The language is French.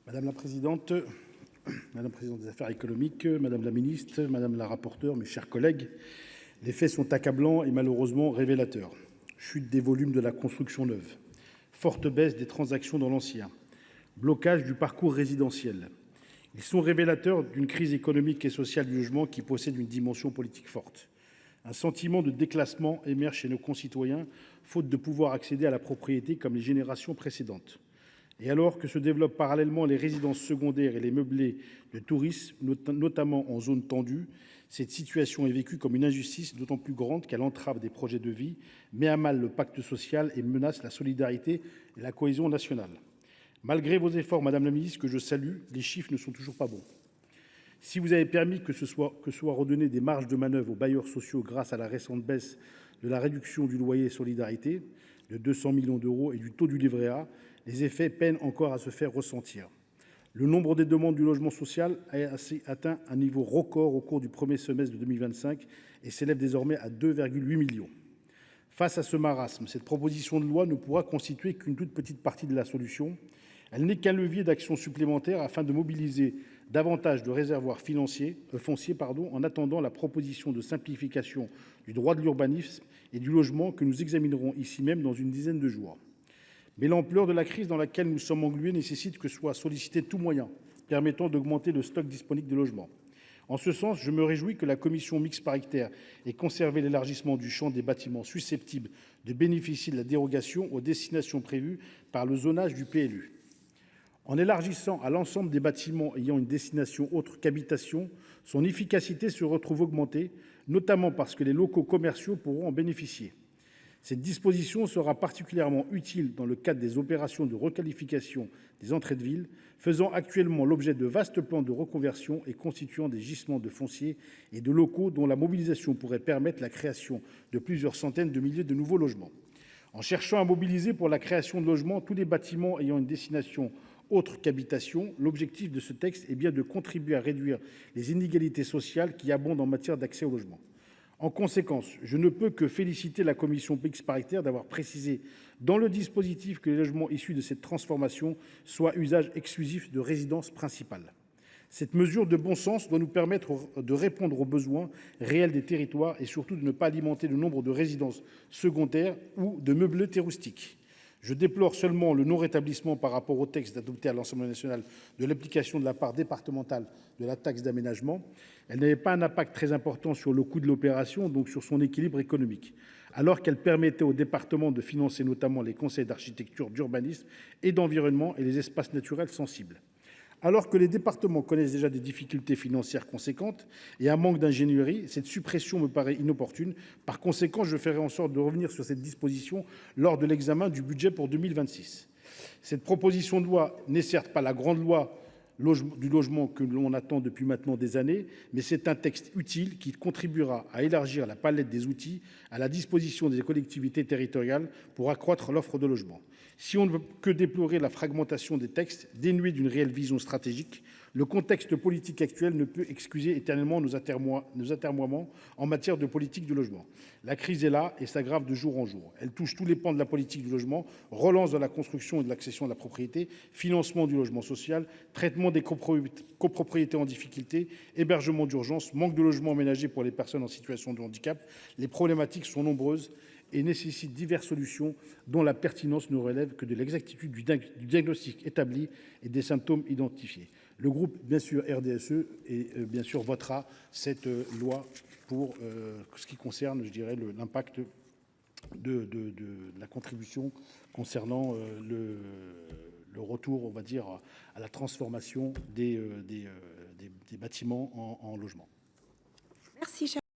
Madame la présidente des affaires économiques, madame la ministre, madame la rapporteure, mes chers collègues, les faits sont accablants et malheureusement révélateurs. Chute des volumes de la construction neuve, forte baisse des transactions dans l'ancien, blocage du parcours résidentiel. Ils sont révélateurs d'une crise économique et sociale du logement qui possède une dimension politique forte. Un sentiment de déclassement émerge chez nos concitoyens, faute de pouvoir accéder à la propriété comme les générations précédentes. Et alors que se développent parallèlement les résidences secondaires et les meublés de tourisme, notamment en zone tendue, cette situation est vécue comme une injustice d'autant plus grande qu'elle entrave des projets de vie, met à mal le pacte social et menace la solidarité et la cohésion nationale. Malgré vos efforts, madame la ministre, que je salue, les chiffres ne sont toujours pas bons. Si vous avez permis que soient redonnées des marges de manœuvre aux bailleurs sociaux grâce à la récente baisse de la réduction du loyer solidarité de 200 millions d'euros et du taux du livret A, les effets peinent encore à se faire ressentir. Le nombre des demandes du logement social a atteint un niveau record au cours du premier semestre de 2025 et s'élève désormais à 2,8 millions. Face à ce marasme, cette proposition de loi ne pourra constituer qu'une toute petite partie de la solution. Elle n'est qu'un levier d'action supplémentaire afin de mobiliser davantage de réservoirs fonciers en attendant la proposition de simplification du droit de l'urbanisme et du logement que nous examinerons ici même dans une dizaine de jours. Mais l'ampleur de la crise dans laquelle nous sommes englués nécessite que soit sollicité tout moyen permettant d'augmenter le stock disponible de logements. En ce sens, je me réjouis que la commission mixte paritaire ait conservé l'élargissement du champ des bâtiments susceptibles de bénéficier de la dérogation aux destinations prévues par le zonage du PLU. En élargissant à l'ensemble des bâtiments ayant une destination autre qu'habitation, son efficacité se retrouve augmentée, notamment parce que les locaux commerciaux pourront en bénéficier. Cette disposition sera particulièrement utile dans le cadre des opérations de requalification des entrées de ville, faisant actuellement l'objet de vastes plans de reconversion et constituant des gisements de foncier et de locaux dont la mobilisation pourrait permettre la création de plusieurs centaines de milliers de nouveaux logements. En cherchant à mobiliser pour la création de logements tous les bâtiments ayant une destination autre qu'habitation, l'objectif de ce texte est bien de contribuer à réduire les inégalités sociales qui abondent en matière d'accès au logement. En conséquence, je ne peux que féliciter la commission mixte paritaire d'avoir précisé dans le dispositif que les logements issus de cette transformation soient usage exclusif de résidence principale. Cette mesure de bon sens doit nous permettre de répondre aux besoins réels des territoires et surtout de ne pas alimenter le nombre de résidences secondaires ou de meublés touristiques. Je déplore seulement le non-rétablissement par rapport au texte adopté à l'Assemblée nationale de l'application de la part départementale de la taxe d'aménagement. Elle n'avait pas un impact très important sur le coût de l'opération, donc sur son équilibre économique, alors qu'elle permettait aux départements de financer notamment les conseils d'architecture, d'urbanisme et d'environnement et les espaces naturels sensibles. Alors que les départements connaissent déjà des difficultés financières conséquentes et un manque d'ingénierie, cette suppression me paraît inopportune. Par conséquent, je ferai en sorte de revenir sur cette disposition lors de l'examen du budget pour 2026. Cette proposition de loi n'est certes pas la grande loi du logement que l'on attend depuis maintenant des années, mais c'est un texte utile qui contribuera à élargir la palette des outils à la disposition des collectivités territoriales pour accroître l'offre de logements. Si on ne veut que déplorer la fragmentation des textes, dénués d'une réelle vision stratégique, le contexte politique actuel ne peut excuser éternellement nos atermoiements en matière de politique du logement. La crise est là et s'aggrave de jour en jour. Elle touche tous les pans de la politique du logement, relance de la construction et de l'accession à la propriété, financement du logement social, traitement des copropriétés en difficulté, hébergement d'urgence, manque de logements aménagés pour les personnes en situation de handicap. Les problématiques sont nombreuses et nécessitent diverses solutions dont la pertinence ne relève que de l'exactitude du diagnostic établi et des symptômes identifiés. Le groupe, bien sûr, RDSE, bien sûr, votera cette loi pour ce qui concerne, je dirais, l'impact de la contribution concernant le retour, on va dire, à la transformation des bâtiments en logements.